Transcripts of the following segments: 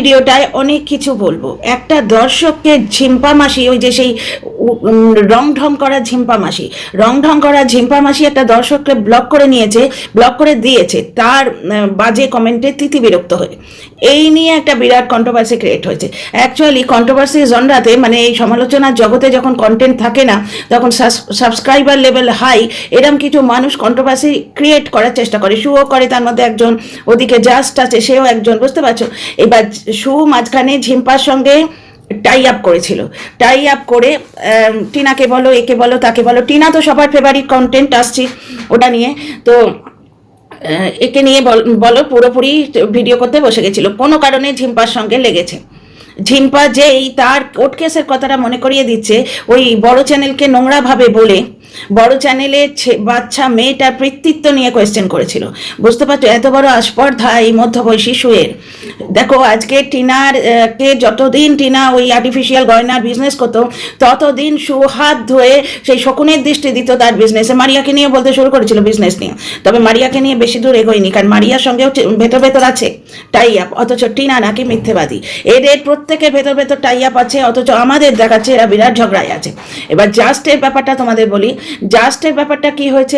ভিডিওটায় অনেক কিছু বলবো। একটা দর্শককে ঝিম্পা মাসি, ওই যে সেই রং ঢং করা ঝিম্পা মাসি, ঝিম্পা মাসি একটা দর্শককে ব্লক করে নিয়েছে, ব্লক করে দিয়েছে তার বাজে কমেন্টে তিতি বিরক্ত হয়ে। এই নিয়ে একটা বিরাট কন্ট্রোভার্সি ক্রিয়েট হয়েছে। অ্যাকচুয়ালি কন্ট্রোভার্সি জনরাতে, মানে এই সমালোচনার জগতে যখন কন্টেন্ট থাকে না, তখন সাবস্ক্রাইবার লেভেল হাই, এরম কিছু মানুষ কন্ট্রোভার্সি ক্রিয়েট করার চেষ্টা করে। শুও করে, তার মধ্যে একজন, ওদিকে জাস্ট আছে, সেও একজন, বুঝতে পারছো? এবার শু মাঝখানে ঝিম্পার সঙ্গে টাই আপ করেছিল, টাই আপ করে টিনাকে বলো, একে বলো, তাকে বলো, টিনা তো সবার ফেভারিট, কন্টেন্ট আসছি ওটা নিয়ে, তো একে নিয়ে বলো, পুরোপুরি ভিডিও করতে বসে গেছিল। কোনো কারণে ঝিম্পার সঙ্গে লেগেছে। ঝিম্পা যেই তার কোর্ট কেসের কথাটা মনে করিয়ে দিচ্ছে, ওই বড় চ্যানেলকে নোংরাভাবে বলে বড় চ্যানেলে বাচ্চা মেয়েটার কৃতিত্ব নিয়ে কোয়েশ্চেন করেছিল। বুঝতে পারছো এত বড় আস্পর্ধা এই মধ্যবয়সী শুয়ের। দেখো আজকে টিনার কে যতদিন টিনা ওই আর্টিফিশিয়াল গয়নার বিজনেস করতো, ততদিন সুহাত ধুয়ে সেই শকুনের দৃষ্টি দিত তার বিজনেসে। মারিয়াকে নিয়ে বলতে শুরু করেছিল বিজনেস নিয়ে, তবে মারিয়াকে নিয়ে বেশি দূর এগোয়নি, কারণ মারিয়ার সঙ্গেও ভেতর ভেতর আছে টাই আপ, অথচ টিনা নাকি মিথ্যেবাদী। এদের প্রত্যেকের ভেতর ভেতর টাই আপ আছে, অথচ আমাদের দেখাচ্ছে এরা বিরাট ঝগড়ায় আছে। এবার জাস্টের ব্যাপারটা তোমাদের বলি, জাস্টের ব্যাপারটা কি হয়েছে,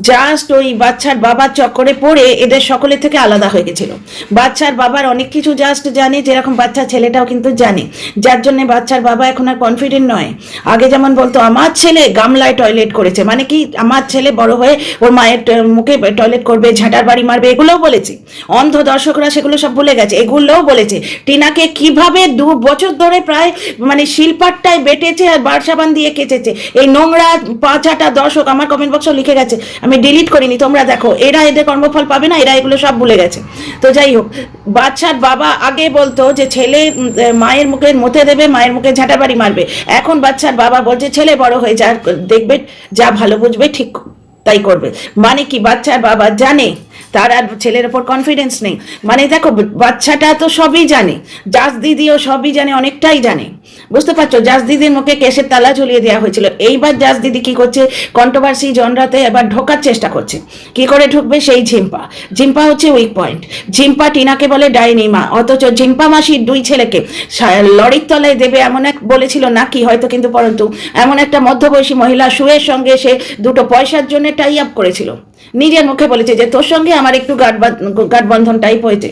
জাস্ট ওই বাচ্চার বাবার চক্করে পড়ে এদের সকলের থেকে আলাদা হয়ে গেছিল। বাচ্চার বাবার অনেক কিছু জাস্ট জানে, যেরকম বাচ্চা ছেলেটাও কিন্তু জানে, যার জন্য বাচ্চার বাবা এখন আর কনফিডেন্ট নয়। আগে যেমন বলতো আমার ছেলে গামলায় টয়লেট করেছে, মানে কি আমার ছেলে বড় হয়ে ওর মায়ের মুখে টয়লেট করবে, ঝাঁটার বাড়ি মারবে, এগুলোও বলেছে। অন্ধ দর্শকরা সেগুলো সব ভুলে গেছে, এগুলোও বলেছে। টিনাকে কিভাবে 2 বছর ধরে প্রায় মানে শিলপাট্টায় বেটেছে আর বারসাবান দিয়ে কেচেছে, এই নোংরা 5-8টা দর্শক আমার কমেন্ট বক্সও লিখে গেছে, আমি ডিলিট করিনি, তোমরা দেখো। এরা এদের কর্মফল পাবে না, এরা এগুলো সব ভুলে গেছে। তো যাই হোক, বাচ্চার বাবা আগে বলতো যে ছেলে মায়ের মুখে মতে দেবে, মায়ের মুখে ঝাঁটাবাড়ি মারবে। এখন বাচ্চার বাবা বলছে ছেলে বড় হয়ে যা দেখবে, যা ভালো বুঝবে ঠিক তাই করবে। মানে কি বাচ্চার বাবা জানে তার আর ছেলের ওপর কনফিডেন্স নেই। মানে দেখো বাচ্চাটা তো সবই জানে, জাস দিদিও সবই জানে, অনেকটাই জানে, বুঝতে পারছো? জাস দিদির মুখে কেসের তালা ঝুলিয়ে দেওয়া হয়েছিল। এইবার জাস দিদি কি করছে, কন্ট্রোভার্সি জনরাতে এবার ঢোকার চেষ্টা করছে। কি করে ঢুকবে, সেই ঝিম্পা। ঝিম্পা হচ্ছে উইক পয়েন্ট। ঝিম্পা টিনাকে বলে ডাইনি মা, অথচ ঝিম্পা মাসির 2 ছেলেকে লরির তলায় দেবে এমন এক বলেছিল নাকি হয়তো, কিন্তু পরন্তু এমন একটা মধ্যবয়সী মহিলা শুয়ের সঙ্গে সে 2টো পয়সার জন্য টাই আপ করেছিল। নিজের মুখে বলেছে যে তোর সঙ্গে আমার একটু গাঠবন্ধন টাইপ হয়েছে।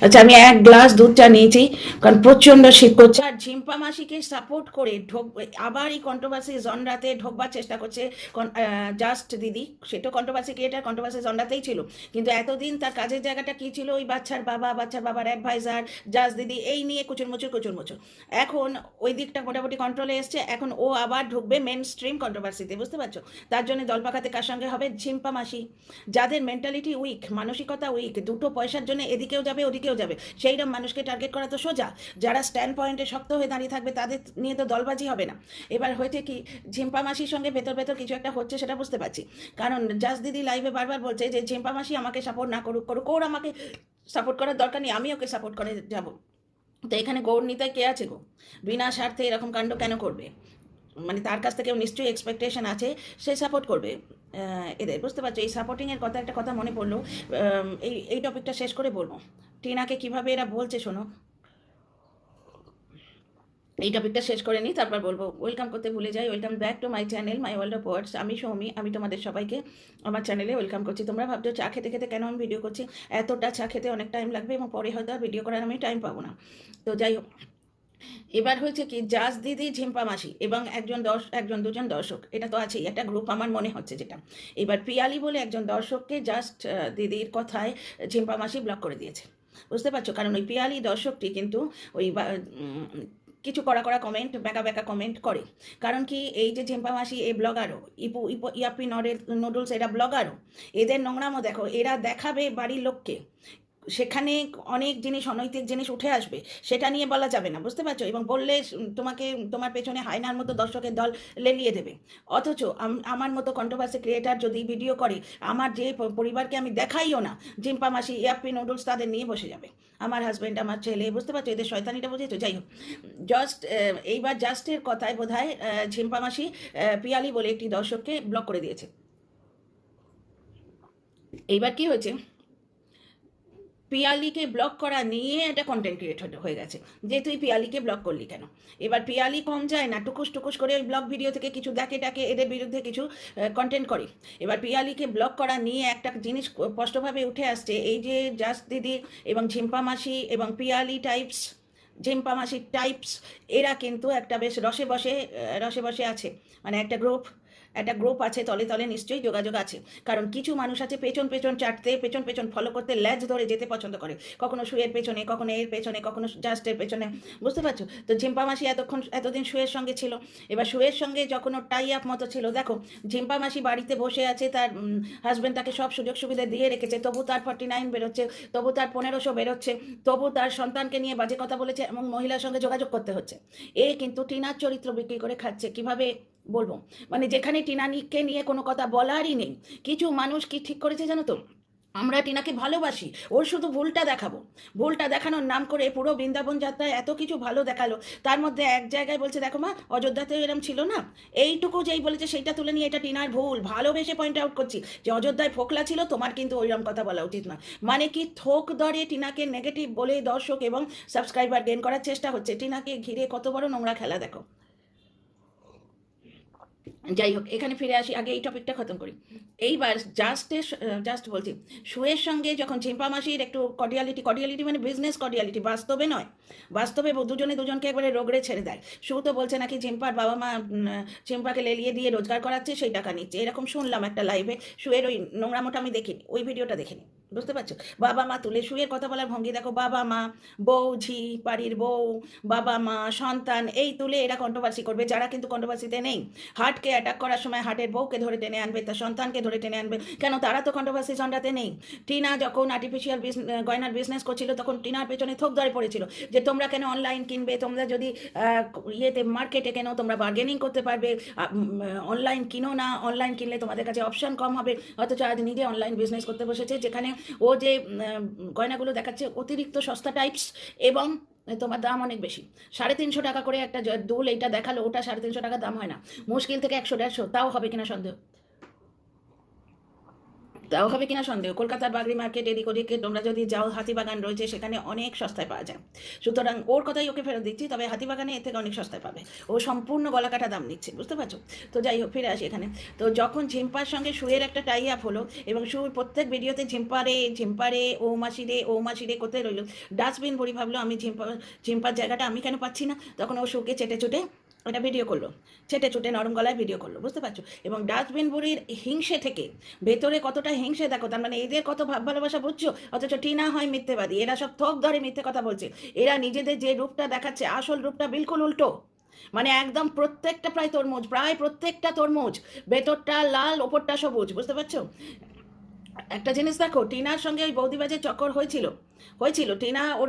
আচ্ছা, আমি 1 গ্লাস দুধ চা নিয়েছি, কারণ প্রচণ্ড শীত করছে। আর ঝিম্পা মাসিকে সাপোর্ট করে আবার এই কন্ট্রোভার্সি জনরাতে ঢোকবার চেষ্টা করছে জাস্ট দিদি। সেটা কন্ট্রোভার্সি ক্রিয়েটার, কন্ট্রোভার্সি জনরাতেই ছিল, কিন্তু এতদিন তার কাজের জায়গাটা কি ছিল, ওই বাচ্চার বাবার অ্যাডভাইজার, জাস্ট দিদি, এই নিয়ে কুচুরমুচুর। এখন ওই দিকটা মোটামুটি কন্ট্রোলে এসছে, এখন ও আবার ঢুকবে মেন স্ট্রিম কন্ট্রোভার্সিতে, বুঝতে পারছো? তার জন্য দল পাকাতে কার সঙ্গে হবে, ঝিম্পা মাসি। যাদের মেন্টালিটি উইক, মানসিকতা উইক, 2টো পয়সার জন্য এদিকেও যাবে ওদিকেও যাবে, সেইরকম মানুষকে টার্গেট করা তো সোজা। যারা স্ট্যান্ড পয়েন্টে শক্ত হয়ে দাঁড়িয়ে থাকবে তাদের নিয়ে তো দলবাজি হবে না। এবার হয়েছে কি, ঝিম্পা মাসির সঙ্গে ভেতর ভেতর কিছু একটা হচ্ছে, সেটা বুঝতে পারছি। কারণ জাস দিদি লাইভে বারবার বলছে যে ঝিম্পা মাসি আমাকে সাপোর্ট না করুক, ওর আমাকে সাপোর্ট করার দরকার নেই, আমি ওকে সাপোর্ট করে যাব। তো এখানে গৌর নিতাই কে আছে গো? বিনা স্বার্থে এরকম কাণ্ড কেন করবে? মানে তার কাছ থেকেও নিশ্চয়ই এক্সপেকটেশন আছে, সে সাপোর্ট করবে এদের, বুঝতে পারছো? এই সাপোর্টিংয়ের একটা কথা মনে পড়লো, এই টপিকটা শেষ করে বলবো। টিনাকে কিভাবে এরা বলছে শোনো, এই টপিকটা শেষ করে নিই, তারপর বলবো। ওয়েলকাম করতে ভুলে যাই, welcome back to my channel my world of words. আমি সৌমি, আমি তোমাদের সবাইকে আমার চ্যানেলে ওয়েলকাম করছি। তোমরা ভাবছো চা খেতে খেতে কেন আমি ভিডিও করছি, এতটা চা খেতে অনেক টাইম লাগবে এবং পরে হয়তো আর ভিডিও করার আমি টাইম পাবো না। তো যাই হোক, এবার হয়েছে কি, জাস দিদি, ঝিম্পা মাসি এবং একজন দুজন দর্শক, এটা তো আছেই, একটা গ্রুপ আমার মনে হচ্ছে যেটা। এবার পিয়ালি বলে একজন দর্শককে জাস্ট দিদির কথায় ঝিম্পা মাসি ব্লক করে দিয়েছে, বুঝতে পারছো? কারণ ওই পিয়ালি দর্শকটি কিন্তু ওই কিছু কড়া কমেন্ট, বেকা কমেন্ট করে। কারণ কি, এই যে ঝিম্পা মাসি, এই ব্লগারও, ইয়াপি নুডলস, এরা ব্লগারও, এদের নোংরামো দেখো, এরা দেখাবে বাড়ির লোককে, সেখানে অনেক জিনিস, অনৈতিক জিনিস উঠে আসবে, সেটা নিয়ে বলা যাবে না, বুঝতে পারছো? এবং বললে তোমার পেছনে হায়নার মতো দর্শকের দল লেলিয়ে দেবে। অথচ আমার মতো কন্ট্রোভার্সি ক্রিয়েটার যদি ভিডিও করে, আমার যে পরিবারকে আমি দেখাইও না, ঝিম্পা মাসি, ইয়াপ্পি নুডলস, তাদের নিয়ে বসে যাবে, আমার হাজব্যান্ড, আমার ছেলে, বুঝতে পারছো? এদের শয়তানিটা বুঝেছো? যাই হোক, এইবার জাস্টের কথায় বোধহয় ঝিম্পা মাসি পিয়ালি বলে একটি দর্শককে ব্লক করে দিয়েছে। এইবার কি হয়েছে, পিয়ালিকে ব্লক করা নিয়ে একটা কন্টেন্ট ক্রিয়েট হয়ে গেছে যে তুই পিয়ালিকে ব্লক করলি কেন। এবার পিয়ালি কম যায় না, টুকুস টুকুস করে ওই ব্লগ ভিডিও থেকে কিছু দেখে টাকে এদের বিরুদ্ধে কিছু কন্টেন্ট করে। এবার পিয়ালিকে ব্লক করা নিয়ে একটা জিনিস স্পষ্টভাবে উঠে আসছে, এই যে জাস্ট দিদি এবং ঝিম্পা মাসি এবং পিয়ালি টাইপস, ঝিম্পা মাসি টাইপস, এরা কিন্তু একটা বেশ রসে বসে আছে, মানে একটা গ্রুপ আছে, তলে তলে নিশ্চয়ই যোগাযোগ আছে। কারণ কিছু মানুষ আছে পেছন চাটতে, পেছন ফলো করতে, ল্যাজ ধরে যেতে পছন্দ করে, কখনো শুয়ের পেছনে, কখনো এর পেছনে, কখনো জাস্টের পেছনে, বুঝতে পারছো? তো ঝিম্পা মাসি এতদিন শুয়ের সঙ্গে ছিল। এবার শুয়ের সঙ্গে যখন ওর টাই আপ মতো ছিল, দেখো ঝিম্পা মাসি বাড়িতে বসে আছে, তার হাজব্যান্ড তাকে সব সুযোগ সুবিধা দিয়ে রেখেছে, তবু তার 49 বেরোচ্ছে, তবু তার 1500 বেরোচ্ছে, তবু তার সন্তানকে নিয়ে বাজে কথা বলেছে এবং মহিলার সঙ্গে যোগাযোগ করতে হচ্ছে। এ কিন্তু টিনার চরিত্র বিক্রি করে খাচ্ছে। কিভাবে বলবো, মানে যেখানে টিনাকে নিয়ে কোনো কথা বলারই নেই। কিছু মানুষ কি ঠিক করেছে জানো তো, আমরা টিনাকে ভালোবাসি, ওর শুধু ভুলটা দেখাবো, ভুলটা দেখানোর নাম করে পুরো বৃন্দাবন যাত্রায় এত কিছু ভালো দেখালো, তার মধ্যে এক জায়গায় বলছে দেখো মা অযোধ্যাতেও এরম ছিল না, এইটুকু যেই বলেছে সেইটা তুলে নিয়ে এটা টিনার ভুল, ভালোবেসে পয়েন্ট আউট করছি যে অযোধ্যায় ফোকলা ছিল, তোমার কিন্তু ওইরকম কথা বলা উচিত নয়। মানে কি থোক দরে টিনাকে নেগেটিভ বলে দর্শক এবং সাবস্ক্রাইবার গেইন করার চেষ্টা হচ্ছে। টিনাকে ঘিরে কত বড় নোংরা খেলা দেখো। যাই হোক, এখানে ফিরে আসি, আগে এই টপিকটা খতম করি। এইবার জাস্ট বলছি, শুয়ের সঙ্গে যখন ঝিম্পা মাসির একটু কর্ডিয়ালিটি মানে বিজনেস কর্ডিয়ালিটি, বাস্তবে নয়, বাস্তবে দুজনে দুজনকে একবারে রোগড়ে ছেড়ে দেয়। শু তো বলছে নাকি ঝিম্পার বাবা মা ঝিম্পাকে লেলিয়ে দিয়ে রোজগার করাচ্ছে, সেই টাকা নিচ্ছে, এরকম শুনলাম একটা লাইভে। শুয়ের ওই নোংরামোটা আমি দেখিনি, ওই ভিডিওটা দেখিনি, বুঝতে পারছো? বাবা মা তুলে শুয়ের কথা বলার ভঙ্গি দেখো, বাবা মা, বউ, ঝি, বাড়ির বউ, বাবা মা, সন্তান, এই তুলে এরা কন্ট্রোভার্সি করবে, যারা কিন্তু কন্ট্রোভার্সিতে নেই। হার্টকে অ্যাটাক করার সময় হার্টের বউকে ধরে টেনে আনবে, তার সন্তানকে ধরে টেনে আনবে, কেন? তারা তো কন্ট্রোভার্সি জনরাতে নেই। টিনা যখন আর্টিফিশিয়াল গয়নার বিজনেস করছিল, তখন টিনার পেছনে থোক ধরে পড়েছিল যে তোমরা কেন অনলাইন কিনবে, তোমরা যদি ইয়েতে মার্কেটে কেন, তোমরা বার্গেনিং করতে পারবে, অনলাইন কিনো না, অনলাইন কিনলে তোমাদের কাছে অপশন কম হবে। অথচ আজ নিজে অনলাইন বিজনেস করতে বসেছে, যেখানে ও যে গয়নাগুলো দেখাচ্ছে অতিরিক্ত সস্তা টাইপস এবং তোমার দাম অনেক বেশি। 350 টাকা করে একটা দুল এইটা দেখালো, ওটা 350 টাকা দাম হয় না, মুশকিল থেকে 100-150, তাও হবে কিনা সন্দেহ। কলকাতার বাগরি মার্কেট এদিক ওদিকে তোমরা যদি যাও, হাতিবাগান রয়েছে, সেখানে অনেক সস্তায় পাওয়া যায়। সুতরাং ওর কথাই ওকে ফেরত দিচ্ছি, তবে হাতিবাগানে এর থেকে অনেক সস্তায় পাবে, ও সম্পূর্ণ গলাকাটা দাম নিচ্ছে, বুঝতে পারছো? তো যাই হোক, ফিরে আসি এখানে। তো যখন ঝিম্পার সঙ্গে শুয়ের একটা টাই আপ হলো এবং শুর প্রত্যেক ভিডিওতে ঝিম্পারে ও মাসিরে করতে রইল, ডাস্টবিন ভরি ভাবলো আমি ঝিম্পার জায়গাটা আমি কেন পাচ্ছি না, তখন ও শুকে চেটে একটা ভিডিও করলো, চেটে নরম গলায় ভিডিও করলো, বুঝতে পারছো? এবং ডাস্টবিন বুড়ির হিংসে থেকে ভেতরে কতটা হিংসে দেখো, তার মানে এদের কত ভাব ভালোবাসা, বুঝছো? অথচ টিনা হয় মিথ্যেবাদী, এরা সব থোক ধরে মিথ্যে কথা বলছে। এরা নিজেদের যে রূপটা দেখাচ্ছে, আসল রূপটা বিলকুল উল্টো, মানে একদম প্রায় প্রত্যেকটা তরমুজ, ভেতরটা লাল, ওপরটা সবুজ, বুঝতে পারছো? একটা জিনিস দেখো, টিনার সঙ্গে ওই বৌদিবাজের চক্কর হয়েছিল। টিনা ওর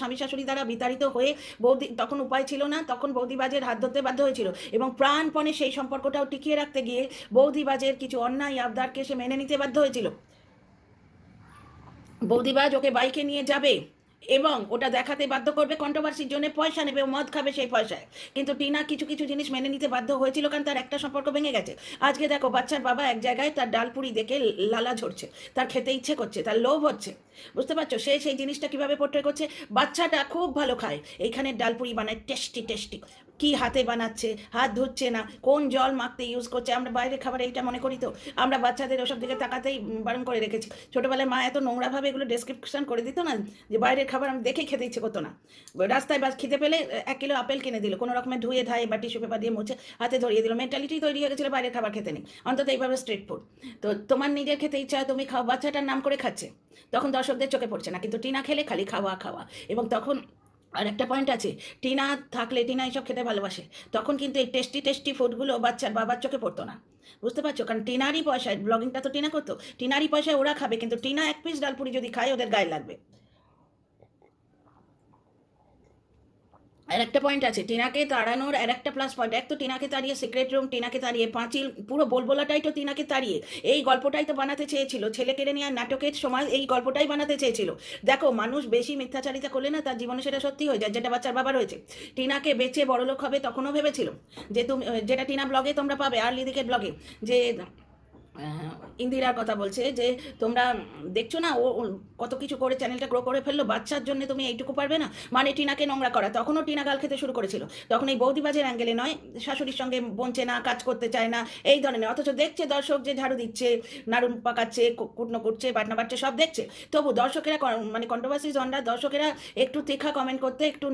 স্বামী শাশুড়ি দ্বারা বিতাড়িত হয়ে তখন উপায় ছিল না, তখন বৌদিবাজের হাত ধরতে বাধ্য হয়েছিল এবং প্রাণপণে সেই সম্পর্কটাও টিকিয়ে রাখতে গিয়ে বৌদিবাজের কিছু অন্যায় আবদারকে সে মেনে নিতে বাধ্য হয়েছিল। বৌদিবাজ ওকে বাইকে নিয়ে যাবে এবং ওটা দেখাতে বাধ্য করবে, কন্ট্রোভার্সির জন্য পয়সা নেবে, মদ খাবে সেই পয়সায়। কিন্তু টিনা কিছু জিনিস মেনে নিতে বাধ্য হয়েছিল, কারণ তার একটা সম্পর্ক ভেঙে গেছে। আজকে দেখো, বাচ্চার বাবা এক জায়গায়, তার ডালপুরি দেখে লালা ঝরছে, তার খেতে ইচ্ছে করছে, তার লোভ হচ্ছে, বুঝতে পারছো? সে সেই জিনিসটা কিভাবে পোট্রে করছে, বাচ্চাটা খুব ভালো খায়, এইখানে ডালপুরি বানায় টেস্টি, কি হাতে বানাচ্ছে, হাত ধুচ্ছে না, কোন জল মাখতে ইউজ করছে। আমরা বাইরের খাবার এইটা মনে করি, তো আমরা বাচ্চাদের ওসব দিকে তাকাতেই বারণ করে রেখেছি। ছোটোবেলায় মা এত নোংরাভাবে এগুলো ডেসক্রিপশন করে দিত না, যে বাইরের খাবার আমি দেখে খেতে ইচ্ছে করতো না। রাস্তায় খেতে পেলে 1 কিলো আপেল কিনে দিল, কোনো রকমের ধুয়ে ধায়ে বা টিস্যু পেপার দিয়ে মুছে হাতে ধরিয়ে দিল। মেন্টালিটি তৈরি হয়ে গেছিলো বাইরের খাবার খেতে নেই, অন্তত এইভাবে স্ট্রিট ফুড। তো তোমার নিজের খেতে ইচ্ছা হয়, তুমি খাও, বাচ্চাটার নাম করে খাচ্ছে, তখন দর্শকদের চোখে পড়ছে না। কিন্তু টিনা খেলে খালি খাওয়া। এবং তখন আর একটা পয়েন্ট আছে, টিনা থাকলে, টিনা এইসব খেতে ভালোবাসে, তখন কিন্তু এই টেস্টি ফুডগুলো বাচ্চার বাবার চোখে পড়তো না, বুঝতে পারছো? কারণ টিনারই পয়সায় ব্লগিংটা তো টিনা করতো, টিনারই পয়সায় ওরা খাবে, কিন্তু টিনা 1 পিস ডালপুরি যদি খায় ওদের গায়ে লাগবে। আর একটা পয়েন্ট আছে, টিনাকে তাড়ানোর আর একটা প্লাস পয়েন্ট, এক তো টিনাকে তাড়িয়ে সিক্রেট রুম, টিনাকে তাড়িয়ে পাঁচিল, পুরো বলবোলাটাই তো টিনাকে তাড়িয়ে এই গল্পটাই তো বানাতে চেয়েছিল। ছেলে কেড়ে নেওয়ার নাটকের সময় এই গল্পটাই বানাতে চেয়েছিল। দেখো, মানুষ বেশি মিথ্যাচারিতা করলে না তার জীবনে সেটা সত্যি হয়ে যায়, যেটা বাচ্চার বাবা রয়েছে। টিনাকে বেচে বড়লোক হবে তখনও ভেবেছিল, যে তুমি যেটা টিনা ব্লগে তোমরা পাবে, আর্লি দিকের ব্লগে, যে ইন্দিরার কথা বলছে যে তোমরা দেখছো না ও কত কিছু করে চ্যানেলটা গ্রো করে ফেললো, বাচ্চার জন্য তুমি এইটুকু পারবে না, মানে টিনাকে নোংরা করা। তখনও টিনা গাল খেতে শুরু করেছিল, তখন এই বৌদিবাজের অ্যাঙ্গেলে নয়, শাশুড়ির সঙ্গে বনছে না, কাজ করতে চায় না, এই ধরনের। অথচ দেখছে দর্শক যে ঝাড়ু দিচ্ছে, নাড়ু পাকাচ্ছে, কুটনো করছে, বাটনা বাটছে, সব দেখছে, তবু দর্শকেরা মানে কন্ট্রোভার্সি জনরা, দর্শকেরা একটু তীখা কমেন্ট করতে, একটু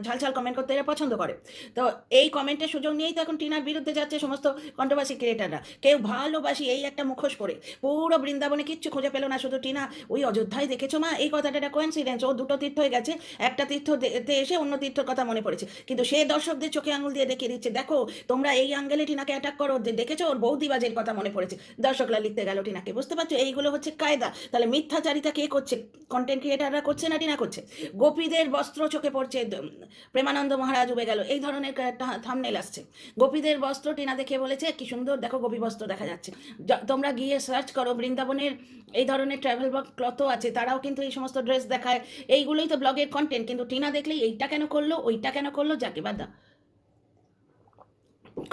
ঝালঝাল কমেন্ট করতে এরা পছন্দ করে। তো এই কমেন্টের সুযোগ নিয়েই তো এখন টিনার বিরুদ্ধে যাচ্ছে সমস্ত কন্ট্রোভার্সি ক্রিয়েটাররা। কেউ ভালোবাসি এই একটা মুখোশ করে পুরো বৃন্দাবনে কিচ্ছু খুঁজে পেলো না, শুধু টিনা ওই অযোধ্যায় দেখেছো মা, এই কথাটা একটা কোইন্সিডেন্স, ও দুটো তীর্থ হয়ে গেছে, একটা তীর্থতে এসে অন্য তীর্থর কথা মনে পড়েছে, কিন্তু সে দর্শকদের চোখে আঙুল দিয়ে দেখিয়ে দিচ্ছে দেখো তোমরা এই অ্যাঙ্গেলে টিনাকে অ্যাটাক করো, দেখেছো ওর বৌদিবাজের কথা মনে পড়েছে, দর্শকরা লিখতে গেল টিনাকে। বুঝতে পারছো, এইগুলো হচ্ছে কায়দা। তাহলে মিথ্যাচারিতা কে করছে? কন্টেন্ট ক্রিয়েটাররা করছে না টিনা করছে? গোপীদের বস্ত্র চোখে পড়ছে, প্রেমানন্দ মহারাজ উবে গেল, এই ধরনের থাম্বনেল আসছে। গোপীদের বস্ত্র টিনা দেখে বলেছে কি সুন্দর, দেখো গোপী বস্ত্র দেখা যাচ্ছে। তোমরা গিয়ে সার্চ করো, বৃন্দাবনের এই ধরনের ট্রাভেল ব্লগ কত আছে, তারাও কিন্তু এই সমস্ত ড্রেস দেখায়, এইগুলোই তো ব্লগের কন্টেন্ট। কিন্তু টিনা দেখলেই এইটা কেন করলো, ওইটা কেন করলো, যাকে বাদ দাও।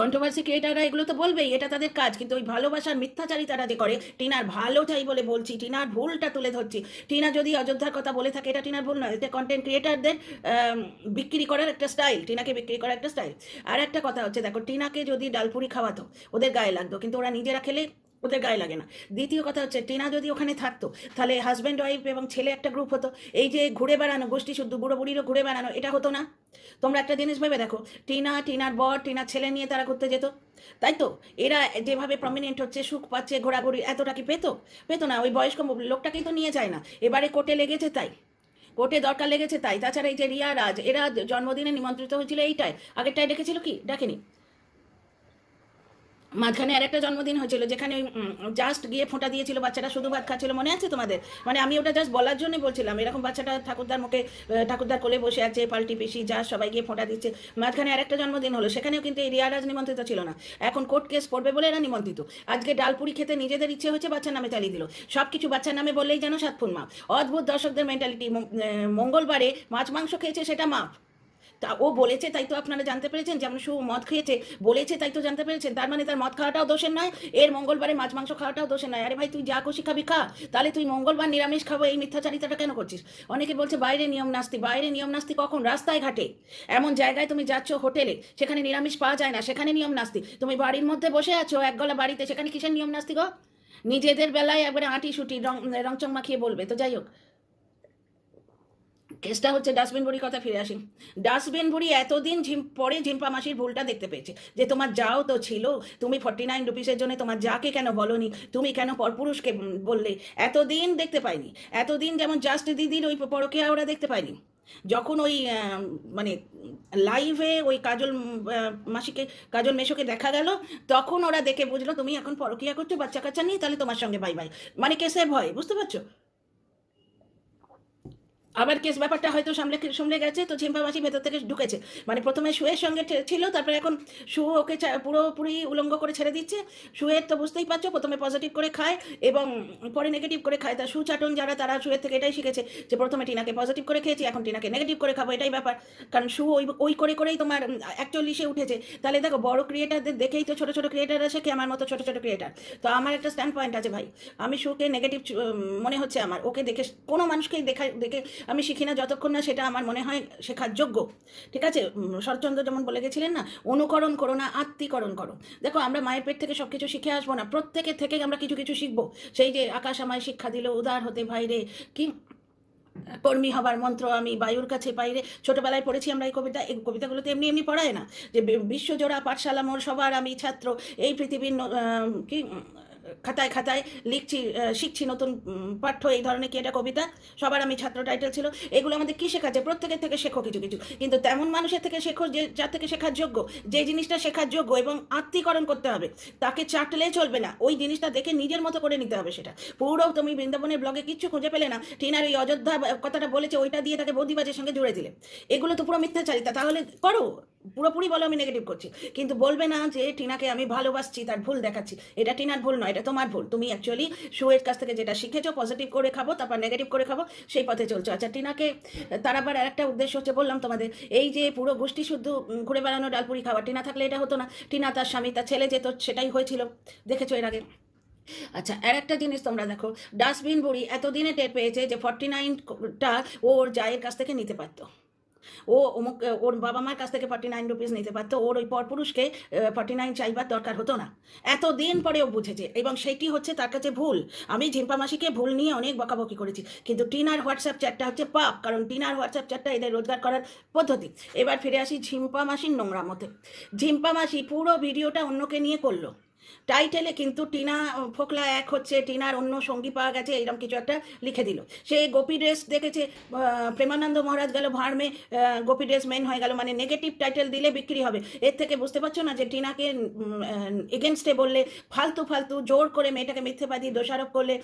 কন্ট্রোভার্সি ক্রিয়েটাররা এগুলো তো বলবেই, এটা তাদের কাজ, কিন্তু ওই ভালোবাসার মিথ্যাচারী তারা যে করে, টিনার ভালো চাই বলে বলছি, টিনার ভুলটা তুলে ধরছি। টিনা যদি অযোধ্যার কথা বলে থাকে, এটা টিনার ভুল নয়, এটা কন্টেন্ট ক্রিয়েটারদের বিক্রি করার একটা স্টাইল, টিনাকে বিক্রি করার একটা স্টাইল। আর একটা কথা হচ্ছে, দেখো টিনাকে যদি ডালপুরি খাওয়াতো ওদের গায়ে লাগতো, কিন্তু ওরা নিজেরা খেলে ওদের গায়ে লাগে না। দ্বিতীয় কথা হচ্ছে, টিনা যদি ওখানে থাকতো তাহলে হাজব্যান্ড ওয়াইফ এবং ছেলে একটা গ্রুপ হতো। এই যে ঘুরে বেড়ানো, গোষ্ঠী শুদ্ধ বুড়ো বুড়িরও ঘুরে বেড়ানো, এটা হতো না। তোমরা একটা জিনিস ভেবে দেখো, টিনার বর, টিনার ছেলে নিয়ে তারা ঘুরতে যেত, তাই তো? এরা যেভাবে প্রমিনেন্ট হচ্ছে, সুখ পাচ্ছে, ঘোরাঘুরি, এতটা কি পেতো না? ওই বয়স্ক লোকটাকেই তো নিয়ে যায় না, এবারে কোর্টে লেগেছে তাই, কোর্টে দরকার লেগেছে তাই। তাছাড়া এই যে রিয়া রাজ, এরা জন্মদিনে নিমন্ত্রিত হয়েছিল এইটাই, আগেরটাই ডেকেছিল কি ডাকেনি? মাঝখানে আর একটা জন্মদিন হয়েছিল যেখানে জাস্ট গিয়ে ফোঁটা দিয়েছিল, বাচ্চাটা শুধু ভাত খাচ্ছিল, মনে আছে তোমাদের? মানে আমি ওটা জাস্ট বলার জন্য বলছিলাম, এরকম বাচ্চাটা ঠাকুরদার মুখে, ঠাকুরদার কোলে বসে আছে, পাল্টি পিসি যা সবাই গিয়ে ফোঁটা দিচ্ছে। মাঝখানে আর একটা জন্মদিন হলো, সেখানেও কিন্তু এই রিয়ারাজ নিমন্ত্রিত ছিল না, এখন কোর্ট কেস পড়বে বলে এরা নিমন্ত্রিত। আজকে ডালপুরি খেতে নিজেদের ইচ্ছে হচ্ছে, বাচ্চার নামে চালিয়ে দিল, সব কিছু বাচ্চার নামে বললেই যেন সাত খুন মাপ। অদ্ভুত দর্শকদের মেন্টালিটি। মঙ্গলবারে মাছ মাংস খেয়েছে সেটা মাপ, তা ও বলেছে তাই তো আপনারা জানতে পেরেছেন, যেমন সু মদ খেয়েছে বলেছে তাই তো জানতে পেরেছেন, তার মানে তার মদ খাওয়াটাও দোষের নয়, এর মঙ্গলবারে মাছ মাংস খাওয়াটাও দোষের নয়। আরে ভাই, তুই যা খুশি খাবি খা, তাহলে তুই মঙ্গলবার নিরামিষ খাবো এই মিথ্যাচারিতাটা কেন করছিস? অনেকে বলছে বাইরে নিয়ম নাস্তি, বাইরে নিয়ম নাস্তি কখন? রাস্তায় ঘাটে এমন জায়গায় তুমি যাচ্ছ, হোটেলে, সেখানে নিরামিষ পাওয়া যায় না, সেখানে নিয়ম নাস্তি। তুমি বাড়ির মধ্যে বসে আছো একগলা বাড়িতে, সেখানে কিসের নিয়ম নাস্তি গো? নিজেদের বেলায় একবারে আঁটি সুটি রংচং মাখিয়ে বলবে। তো যাই হোক, কেসটা হচ্ছে ডাস্টবিন বুড়ির কথা ফিরে আসি। ডাস্টবিন বুড়ি এতদিন পরে ঝিম্পা মাসির ভুলটা দেখতে পেয়েছে, যে তোমার যাও তো ছিল, তুমি 49 রুপিসের জন্য তোমার যাকে কেন বলনি, তুমি কেন পরপুরুষকে বললে, এতদিন দেখতে পাইনি। এতদিন যেমন জাস্ট দিদির ওই পরকীয়া ওরা দেখতে পাইনি, যখন ওই মানে লাইভে ওই কাজল মাসিকে, কাজল মেশোকে দেখা গেল, তখন ওরা দেখে বুঝলো তুমি এখন পরকীয়া করছো বাচ্চা কাচ্চা নিয়ে, তাহলে তোমার সঙ্গে বাই বাই, মানে কেসে ভয়। বুঝতে পারছো? আবার কেস ব্যাপারটা হয়তো সামলে গেছে, তো ঝিম্পা মাসি ভেতর থেকে ঢুকেছে, মানে প্রথমে শুয়ের সঙ্গে ছিল, তারপরে এখন শু ওকে পুরোপুরি উলঙ্গ করে ছেড়ে দিচ্ছে। শুয়ের তো বুঝতেই পারছো, প্রথমে পজিটিভ করে খায় এবং পরে নেগেটিভ করে খায়। তা চাটন যারা, তারা শুয়ের থেকে এটাই শিখেছে যে প্রথমে টিনাকে পজিটিভ করে খেয়েছি, এখন টিনাকে নেগেটিভ করে খাবো, এটাই ব্যাপার। কারণ শু ওই করেই তোমার 41-এ উঠেছে। তাহলে দেখো, বড় ক্রিয়েটারদের দেখেই তো ছোটো ছোটো ক্রিয়েটাররা শেখে, আমার মতো ছোটো ছোটো ক্রিয়েটার। তো আমার একটা স্ট্যান্ড পয়েন্ট আছে ভাই, আমি শুকে নেগেটিভ মনে হচ্ছে আমার, ওকে দেখে কোনো মানুষকেই দেখে আমি শিখি না যতক্ষণ না সেটা আমার মনে হয় শেখার যোগ্য। ঠিক আছে? শরৎচন্দ্র যেমন বলে গেছিলেন না, অনুকরণ করো না, আত্মীকরণ করো। দেখো, আমরা মায়ের পেট থেকে সব কিছু শিখে আসবো না, প্রত্যেকের থেকে আমরা কিছু কিছু শিখবো। সেই যে আকাশ আমায় শিক্ষা দিল উদার হতে ভাইরে, কি কর্মী হবার মন্ত্র আমি বায়ুর কাছে পাইরে, ছোটবেলায় পড়েছি আমরা এই কবিতা। এই কবিতাগুলো তো এমনি এমনি পড়ায় না, যে বিশ্বজোড়া পাঠশালা মোর সবার আমি ছাত্র, এই পৃথিবীর কি খাতায় খাতায় শিখছি নতুন পাঠ্য, এই ধরনের কি একটা কবিতা, সবার আমি ছাত্র টাইটেল ছিল। এগুলো আমাদের কি শেখাচ্ছে? প্রত্যেকের থেকে শেখো কিছু কিছু, কিন্তু তেমন মানুষের থেকে শেখো যে যার থেকে শেখার যোগ্য, যে জিনিসটা শেখার যোগ্য, এবং আত্মীকরণ করতে হবে, তাকে চাটলে চলবে না, ওই জিনিসটা দেখে নিজের মতো করে নিতে হবে সেটা। পুরো তুমি বৃন্দাবনের ব্লগে কিচ্ছু খুঁজে পেলে না, টিনার ওই অযোধ্যা কথাটা বলেছে ওইটা দিয়ে তাকে বৌদিবাজের সঙ্গে জুড়ে দিলে, এগুলো তো পুরো মিথ্যাচারিতা। তাহলে করো, পুরোপুরি বলো আমি নেগেটিভ করছি, কিন্তু বলবে না যে টিনাকে আমি ভালোবাসছি, তার ভুল দেখাচ্ছি। এটা টিনার ভুল নয়, এটা তোমার ভুল। তুমি অ্যাকচুয়ালি শুয়ের কাছ থেকে যেটা শিখেছো, পজিটিভ করে খাবো তারপর নেগেটিভ করে খাবো, সেই পথে চলছো। আচ্ছা, টিনাকে তার আবার আরেকটা উদ্দেশ্য হচ্ছে, বললাম তোমাদের, এই যে পুরো গোষ্ঠী শুদ্ধ ঘুরে বেড়ানো, ডালপুরি খাওয়া, টিনা থাকলে এটা হতো না। টিনা, তার স্বামী, তার ছেলে যেত, সেটাই হয়েছিল, দেখেছো এর আগে। আচ্ছা, আর একটা জিনিস তোমরা দেখো, ডাস্টবিন বুড়ি এতদিনে টের পেয়েছে যে 49টা ওর জায়ের কাছ থেকে নিতে পারতো, ও অমুক ওর বাবা মার কাছ থেকে 49 রুপিস নিতে পারতো, ওর ওই পরপুরুষকে 49 চাইবার দরকার হতো না। এতদিন পরে ও বুঝেছে, এবং সেইটি হচ্ছে তার কাছে ভুল। আমি ঝিম্পা মাসিকে ভুল নিয়ে অনেক বকাবকি করেছি, কিন্তু টিনার হোয়াটসঅ্যাপ চ্যাটটা হচ্ছে পাপ, কারণ টিনার হোয়াটসঅ্যাপ চ্যাটটা এদের রোজগার করার পদ্ধতি। এবার ফিরে আসি ঝিম্পা মাসির নোংরা মতে। ঝিম্পা মাসি পুরো ভিডিওটা অন্যকে নিয়ে করলো, টাইটেলে কিন্তু টিনা ফোকলা এক হচ্ছে, টিনার অন্য সঙ্গী পাওয়া গেছে, এরকম কিছু একটা লিখে দিল। সে গোপী ড্রেস দেখেছে, প্রেমানন্দ মহারাজ গেল ভাড়মে, গোপী ড্রেস মেন হয়ে গেল, মানে নেগেটিভ টাইটেল দিলে বিক্রি হবে। এর থেকে বুঝতে পারছো না যে টিনাকে এগেনস্টে বললে, ফালতু ফালতু জোর করে মেয়েটাকে মিথ্যেবাদী দোষারোপ করলে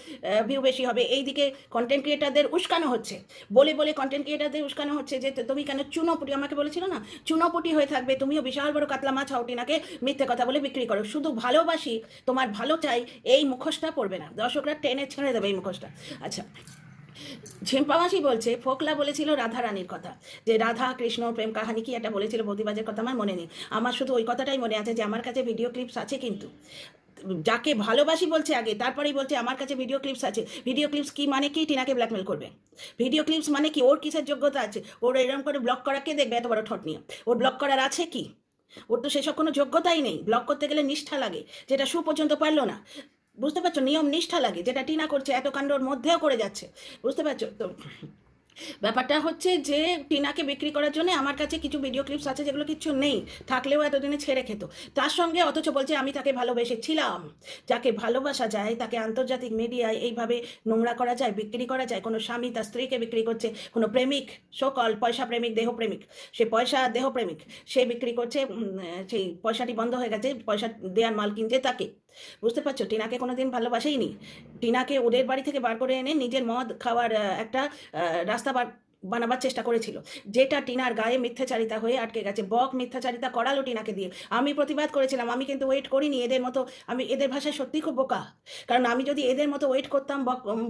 ভিউ বেশি হবে। এইদিকে কন্টেন্ট ক্রিয়েটারদের উস্কানো হচ্ছে, বলে বলে কন্টেন্ট ক্রিয়েটারদের উস্কানো হচ্ছে যে তুমি কেন চুনোপুটি, আমাকে বলেছিল না চুনোপুটি হয়ে থাকবে, তুমিও বিশাল বড় কাতলা মাছ হও, টিনাকে মিথ্যে কথা বলে বিক্রি করো, শুধু ভালোবাসি তোমার ভালো চাই, এই মুখোশটা পড়বে না, দর্শকরা টেনে ছেড়ে দেবে এই মুখোশটা। আচ্ছা, ঝিম্পা মাসি বলছে ফোকলা বলেছিল রাধা রানীর কথা, যে রাধা কৃষ্ণ প্রেম কাহানি কি একটা বলেছিল, বৌদিবাজের কথা আমার মনে নেই, আমার শুধু ওই কথাটাই মনে আছে যে আমার কাছে ভিডিও ক্লিপস আছে। কিন্তু যাকে ভালোবাসি বলছে আগে, তারপরেই বলছে আমার কাছে ভিডিও ক্লিপস আছে। ভিডিও ক্লিপস কি মানে কি? টিনাকে ব্ল্যাকমেল করবে। ভিডিও ক্লিপস মানে কি? ওর কিসের যোগ্যতা আছে? ওর এরকম করে ব্লক করা কে দেখবে এত বড় ঠট নিয়ে? ওর ব্লক করার আছে কি? ওর তো সেসব কোনো যোগ্যতাই নেই। ব্লক করতে গেলে নিষ্ঠা লাগে, যেটা সু পর্যন্ত পারলো না। বুঝতে পারছো? নিয়ম নিষ্ঠা লাগে, যেটা টিনা করছে, এত কাণ্ডর মধ্যেও করে যাচ্ছে। বুঝতে পারছো তো? ব্যাপারটা হচ্ছে যে টিনাকে বিক্রি করার জন্য আমার কাছে কিছু ভিডিও ক্লিপস আছে যেগুলো কিচ্ছু নেই, থাকলেও এতদিনে ছেড়ে খেত। তার সঙ্গে অথচ বলছে আমি তাকে ভালোবেসেছিলাম। যাকে ভালোবাসা যায় তাকে আন্তর্জাতিক মিডিয়ায় এইভাবে নোংরা করা যায়, বিক্রি করা যায়? কোনো স্বামী তার স্ত্রীকে বিক্রি করছে, কোনো প্রেমিক, সকল পয়সা প্রেমিক, দেহ প্রেমিক, সে পয়সা দেহ প্রেমিক, সে বিক্রি করছে, সেই পয়সাটি বন্ধ হয়ে গেছে, পয়সা দেওয়ার মাল কিনছে তাকে। বুঝতে পারছো? টিনাকে কোনোদিন ভালোবাসেইনি। টিনাকে ওদের বাড়ি থেকে বার করে এনে নিজের মদ খাওয়ার একটা রাস্তা বানাবার চেষ্টা করেছিল, যেটা টিনার গায়ে মিথ্যাচারিতা হয়ে আটকে গেছে। বক মিথ্যাচারিতা করালো টিনাকে দিয়ে। আমি প্রতিবাদ করেছিলাম, আমি কিন্তু ওয়েট করিনি এদের মতো। আমি এদের ভাষায় সত্যি খুব বোকা, কারণ আমি যদি এদের মতো ওয়েট করতাম,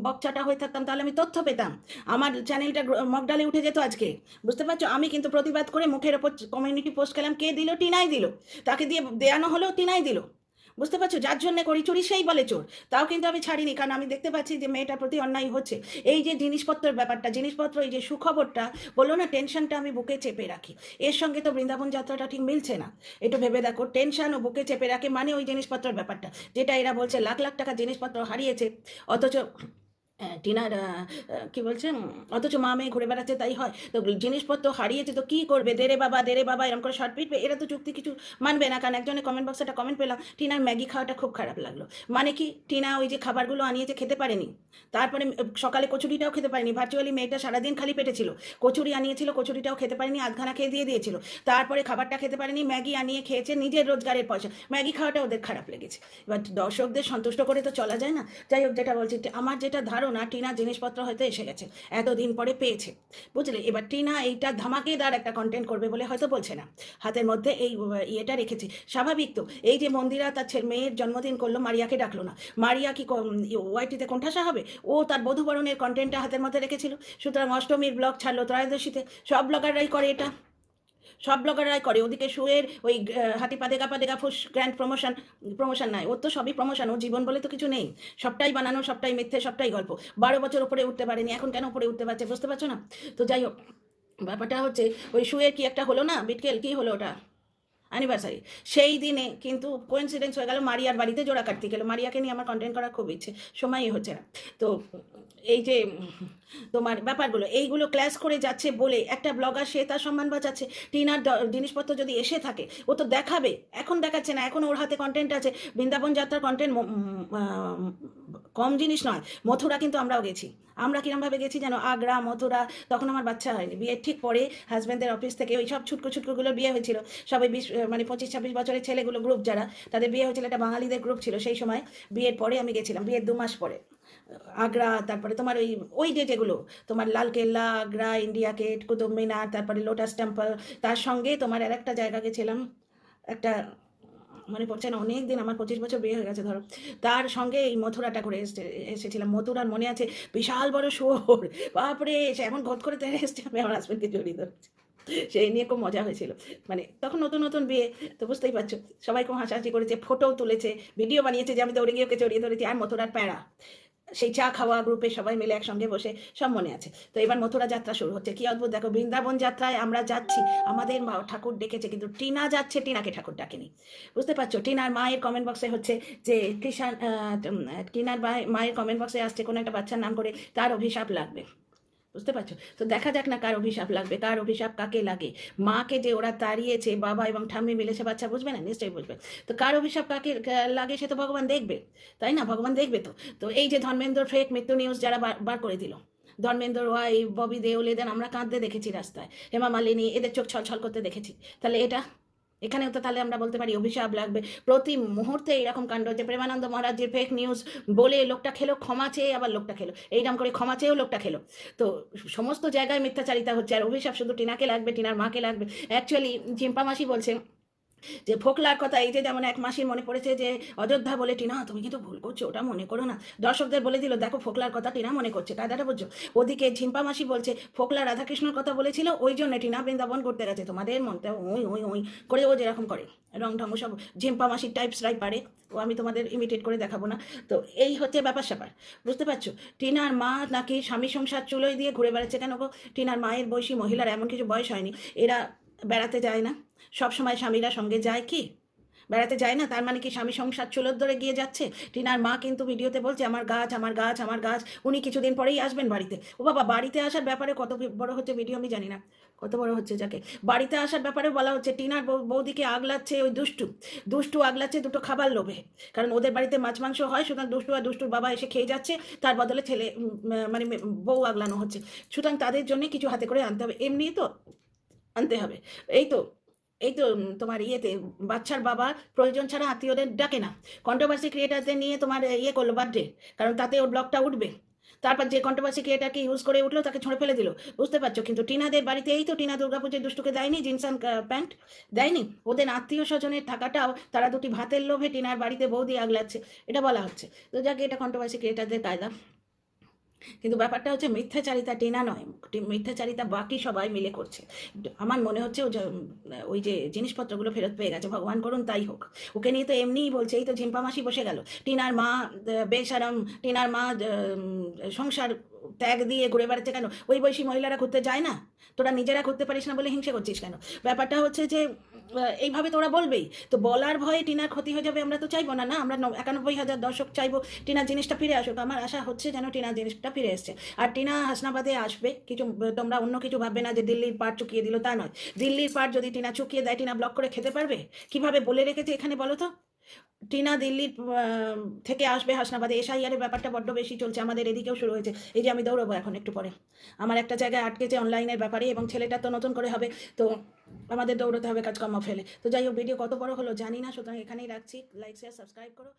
বকচাটা হয়ে থাকতাম, তাহলে আমি তথ্য পেতাম, আমার চ্যানেলটা মগডালে উঠে যেত আজকে। বুঝতে পারছো? আমি কিন্তু প্রতিবাদ করে মুখের ওপর কমিউনিটি পোস্ট করলাম, কে দিল? টিনাই দিল। তাকে দিয়ে দেয়ানো হলো, টিনাই দিল। বুঝতে পারছো? যার জন্য করি চুরি সেই বলে চোর। তাও কিন্তু আমি ছাড়িনি, কারণ আমি দেখতে পাচ্ছি যে মেয়েটার প্রতি অন্যায় হচ্ছে। এই যে জিনিসপত্রের ব্যাপারটা, জিনিসপত্র, এই যে সুখবরটা বললো না, টেনশনটা আমি বুকে চেপে রাখি, এর সঙ্গে তো বৃন্দাবন যাত্রাটা ঠিক মিলছে না। একটু ভেবে দেখো, টেনশন ও বুকে চেপে রাখে মানে ওই জিনিসপত্রের ব্যাপারটা, যেটা এরা বলছে লাখ লাখ টাকা জিনিসপত্র হারিয়েছে, অথচ টিনার কি বলছে, অথচ মা মেয়ে ঘুরে বেড়াচ্ছে তাই হয়? তো জিনিসপত্র হারিয়েছে তো কি করবে? দেরে বাবা এরকম করে শর্ট পিটবে? এরা তো চুক্তি কিছু মানবে না। কারণ একজনের কমেন্ট বক্সে একটা কমেন্ট পেলাম, টিনার ম্যাগি খাওয়াটা খুব খারাপ লাগলো। মানে কি? টিনা ওই যে খাবারগুলো আনিয়েছে খেতে পারেনি, তারপরে সকালে কচুরিটাও খেতে পারেনি। ভার্চুয়ালি মেয়েটা সারাদিন খালি পেটে ছিল, কচুরি আনিয়েছিল, কচুরিটাও খেতে পারেনি, আধখানা খেয়ে দিয়ে দিয়েছিল। তারপরে খাবারটা খেতে পারেনি, ম্যাগি আনিয়ে খেয়েছে নিজের রোজগারের পয়সা। ম্যাগি খাওয়াটা ওদের খারাপ লেগেছে। এবার দর্শকদের সন্তুষ্ট করে তো চলা যায় না। যাই হোক, যেটা বলছি, আমার যেটা ধারণা, টিনা জিনিসপত্র হয়তো এসে গেছে, এতদিন পরে পেয়েছে, বুঝলে? এবার টিনা এইটা ধামাকেদার একটা কন্টেন্ট করবে বলে হয়তো বলছে না, হাতের মধ্যে এই ইয়েটা রেখেছে। স্বাভাবিক তো, এই যে মন্দিরা তার মেয়ের জন্মদিন করলো, মারিয়াকে ডাকলো না, মারিয়া কি ওয়াইটিতে কোণঠাসা হবে? ও তার বধূবরণের কন্টেন্টটা হাতের মধ্যে রেখেছিল। সুতরাং অষ্টমীর ব্লগ ছাড়লো, ত্রয়োদশীতে, সব ব্লগাররাই করে এটা, সব ব্লগাররাই করে। ওদিকে শুয়ের ওই হাতি পাদেগা ফুস গ্র্যান্ড প্রমোশন নয়, ওর তো সবই প্রমোশন, ওর জীবন বলে তো কিছু নেই, সবটাই বানানো, সবটাই মিথ্যে, সবটাই গল্প। 12 বছর উপরে উঠতে পারেনি, এখন কেন উপরে উঠতে পারছে? বুঝতে পারছো না? তো যাই হোক, ব্যাপারটা হচ্ছে ওই শুয়ের কি একটা হলো না, বিটকেল কি হলো ওটা, অ্যানিভার্সারি, সেই দিনে কিন্তু কোইন্সিডেন্স হয়ে গেল মারিয়ার বাড়িতে জোড়া কাটতে গেলো। মারিয়াকে নিয়ে আমার কন্টেন্ট করার খুব ইচ্ছে, সময়ই হচ্ছে না। তো এই যে তোমার ব্যাপারগুলো, এইগুলো ক্লাস করে যাচ্ছে বলে একটা ব্লগার সে তার সম্মান বাঁচাচ্ছে। টিনার জিনিসপত্র যদি এসে থাকে ও তো দেখাবে, এখন দেখাচ্ছে না, এখন ওর হাতে কন্টেন্ট আছে। বৃন্দাবন যাত্রার কন্টেন্ট কম জিনিস নয়। মথুরা কিন্তু আমরাও গেছি, আমরা কিরমভাবে গেছি যেন, আগ্রা, মথুরা। তখন আমার বাচ্চা হয়নি, বিয়ের ঠিক পরে হাজব্যান্ডের অফিস থেকে ওই সব ছুটকুগুলো বিয়ে হয়েছিল, সবাই 25-26 বছরের ছেলেগুলো গ্রুপ যারা, তাদের বিয়ে হয়েছিল, একটা বাঙালিদের গ্রুপ ছিল সেই সময়। বিয়ের পরে আমি গেছিলাম, বিয়ের 2 মাস পরে আগ্রা, তারপরে তোমার ওই যে যেগুলো তোমার লালকেল্লা, আগ্রা, ইন্ডিয়া গেট, কুতুব মিনার, তারপরে লোটাস টেম্পল, তার সঙ্গে তোমার আর একটা জায়গা গেছিলাম, একটা মনে পড়ছে না, অনেক দিন, আমার 25 বছর বিয়ে হয়ে গেছে ধরো, তার সঙ্গে এই মথুরাটা করে এসেছিলাম। মথুরার মনে আছে বিশাল বড় শোর, বাপরে, সে এমন ঘট করে তেড়ে এসছে, আমি আমার হাজব্যান্ডকে জড়িয়ে ধরেছি। সেই নিয়ে খুব মজা হয়েছিল। মানে তখন নতুন নতুন বিয়ে, তো বুঝতেই পারছো, সবাই খুব হাসাহাসি করেছে, ফটোও তুলেছে, ভিডিও বানিয়েছে যে আমি দৌড়ে গিয়ে ওকে জড়িয়ে ধরেছি। আর মথুরার প্যাড়া, সেই চা খাওয়া গ্রুপে সবাই মিলে একসঙ্গে বসে, সব মনে আছে। তো এবার মথুরা যাত্রা শুরু হচ্ছে, কি অদ্ভুত দেখো, বৃন্দাবন যাত্রায় আমরা যাচ্ছি, আমাদের মা ঠাকুর ডেকেছে, কিন্তু টিনা যাচ্ছে, টিনাকে ঠাকুর ডাকেনি। বুঝতে পারছো? টিনার মায়ের কমেন্ট বক্সে হচ্ছে যে কৃষাণ, টিনার মায়ের কমেন্ট বক্সে আসছে কোনো একটা বাচ্চার নাম করে, তার অভিশাপ লাগবে। বুঝতে পারছো? তো দেখা যাক না কার অভিশাপ লাগবে, কার অভিশাপ কাকে লাগে। মাকে যে ওরা তাড়িয়েছে, বাবা এবং ঠাম্মি মিলেছে, বাচ্চা বুঝবে না? নিশ্চয়ই বুঝবে। তো কার অভিশাপ কাকে লাগে সে তো ভগবান দেখবে, তাই না? ভগবান দেখবে। তো তো এই যে ধর্মেন্দ্র ফেক মৃত্যু নিউজ যারা বার করে দিল, ধর্মেন্দ্র ওয়াইফ, ববি দেওল, এদের আমরা কাঁদতে দেখেছি রাস্তায়, হেমা মালিনী, এদের চোখ ছলছল করতে দেখেছি। তাহলে এখানেও তো তাহলে আমরা বলতে পারি অভিশাপ লাগবে। প্রতি মুহূর্তে এরকম কাণ্ড হচ্ছে। প্রেমানন্দ মহারাজের ফেক নিউজ বলে লোকটা খেলো, ক্ষমা চেয়ে আবার লোকটা খেলো, এইরকম করে ক্ষমা চেয়েও লোকটা খেলো। তো সমস্ত জায়গায় মিথ্যাচারিতা হচ্ছে, আর অভিশাপ শুধু টিনাকে লাগবে, টিনার মাকে লাগবে। অ্যাকচুয়ালি ঝিম্পা মাসি বলছে যে ফোকলার কথা, এই যে যেমন এক মাসির মনে পড়েছে যে অযোধ্যা বলে, টিনা তুমি কিন্তু ভুল করছো, ওটা মনে করো না। দর্শকদের বলে দিল দেখো ফোকলার কথা টিনা মনে করছে, কায়দাটা বুঝছো? ওদিকে ঝিম্পা মাসি বলছে ফোকলা রাধাকৃষ্ণর কথা বলেছিল, ওই জন্য টিনা বৃন্দাবন করতে গেছে। তোমাদের মনটা ওই ওই ওই করে ও যেরকম করে রং ঢং সব ঝিম্পা মাসির টাইপসরাই পারে, ও আমি তোমাদের ইমিটেট করে দেখাবো না। তো এই হচ্ছে ব্যাপার স্যাপার, বুঝতে পারছো? টিনার মা নাকি স্বামী সংসার চুলোয় দিয়ে ঘুরে বেড়াচ্ছে। কেন গো? টিনার মায়ের বয়সী মহিলার এমন কিছু বয়স হয়নি, এরা বেড়াতে যায় না? সব সময় স্বামীরা সঙ্গে যায় কি? বেড়াতে যায় না? তার মানে কি স্বামী সংসার চুলোর ধরে গিয়ে যাচ্ছে? টিনার মা কিন্তু ভিডিওতে বলছে আমার গাছ, আমার গাছ, আমার গাছ। উনি কিছুদিন পরেই আসবেন বাড়িতে। ও বাবা, বাড়িতে আসার ব্যাপারে কত বড় হচ্ছে ভিডিও আমি জানি না, কত বড় হচ্ছে, যাকে বাড়িতে আসার ব্যাপারে বলা হচ্ছে। টিনার বৌদিকে আগলাচ্ছে ওই দুষ্টু, দুষ্টু আগলাচ্ছে দুটো খাবার লোভে। কারণ ওদের বাড়িতে মাছ মাংস হয়, সুতরাং দুষ্টু আর দুষ্টুর বাবা এসে খেয়ে যাচ্ছে, তার বদলে ছেলে মানে বউ আগলানো হচ্ছে। সুতরাং তাদের জন্য কিছু হাতে করে আনতে হবে, এমনি তো আনতে হবে। এই তো তোমার ইয়েতে বাচ্চার বাবা প্রয়োজন ছাড়া আত্মীয়দের ডাকে না। কন্ট্রোভার্সি ক্রিয়েটারদের নিয়ে তোমার ইয়ে করলো বার্থডে, কারণ তাতে ওর ব্লগটা উঠবে। তারপর যে কন্ট্রোভার্সি ক্রিয়েটারকে ইউজ করে উঠলো তাকে ছুঁড়ে ফেলে দিল। বুঝতে পারছো? কিন্তু টিনাদের বাড়িতে এই তো টিনা দুর্গাপুজোর দুষ্টুকে দেয়নি জিন্স অ্যান্ড প্যান্ট, দেয়নি। ওদের আত্মীয় স্বজনের থাকাটাও তারা দুটি ভাতের লোভে টিনার বাড়িতে বৌদি আগলাচ্ছে, এটা বলা হচ্ছে। তো যাকে এটা কন্ট্রোভার্সি ক্রিয়েটারদের কায়দা। কিন্তু ব্যাপারটা হচ্ছে মিথ্যাচারিতা টিনা নয়, মিথ্যাচারিতা বাকি সবাই মিলে করছে। আমার মনে হচ্ছে ওই যে জিনিসপত্রগুলো ফেরত পেয়ে গেছে, ভগবান করুন তাই হোক। ওকে নিয়ে তো এমনিই বলছে, এই তো ঝিম্পা মাসি বসে গেল, টিনার মা বেশারম, টিনার মা সংসার ত্যাগ দিয়ে ঘুরে বেড়াচ্ছে। কেন ওই বয়সী মহিলারা ঘুরতে যায় না? তোরা নিজেরা ঘুরতে পারিস না বলে হিংসে করছিস কেন? ব্যাপারটা হচ্ছে যে এইভাবে তোরা বলবেই, তো বলার ভয়ে টিনার ক্ষতি হয়ে যাবে, আমরা তো চাইবো না। না, আমরা 91,000 দর্শক চাইবো টিনার জিনিসটা ফিরে আসুক। আমার আশা হচ্ছে যেন টিনার জিনিসটা ফিরে এসছে। আর টিনা হাসনাবাদে আসবে, কিছু তোমরা অন্য কিছু ভাববে না যে দিল্লির পার্ট চুকিয়ে দিল, তা নয়। দিল্লির পার্ট যদি টিনা চুকিয়ে দেয়, টিনা ব্লক করে খেতে পারবে? কিভাবে বলে রেখেছে এখানে বলো তো? টিনা দিল্লির থেকে আসবে হাসনাবাদে। এসআইআরের ব্যাপারটা বড্ড বেশি চলছে, আমাদের এদিকেও শুরু হয়েছে। এই যে আমি দৌড়বো এখন একটু পরে, আমার একটা জায়গায় আটকেছে অনলাইনের ব্যাপারে, এবং ছেলেটা তো নতুন করে হবে, তো আমাদের দৌড়তে হবে কাজকর্ম ফেলে। তো যাই হোক, ভিডিও কত বড় হলো জানি না, সুতরাং এখানেই রাখছি। লাইক শেয়ার সাবস্ক্রাইব করো।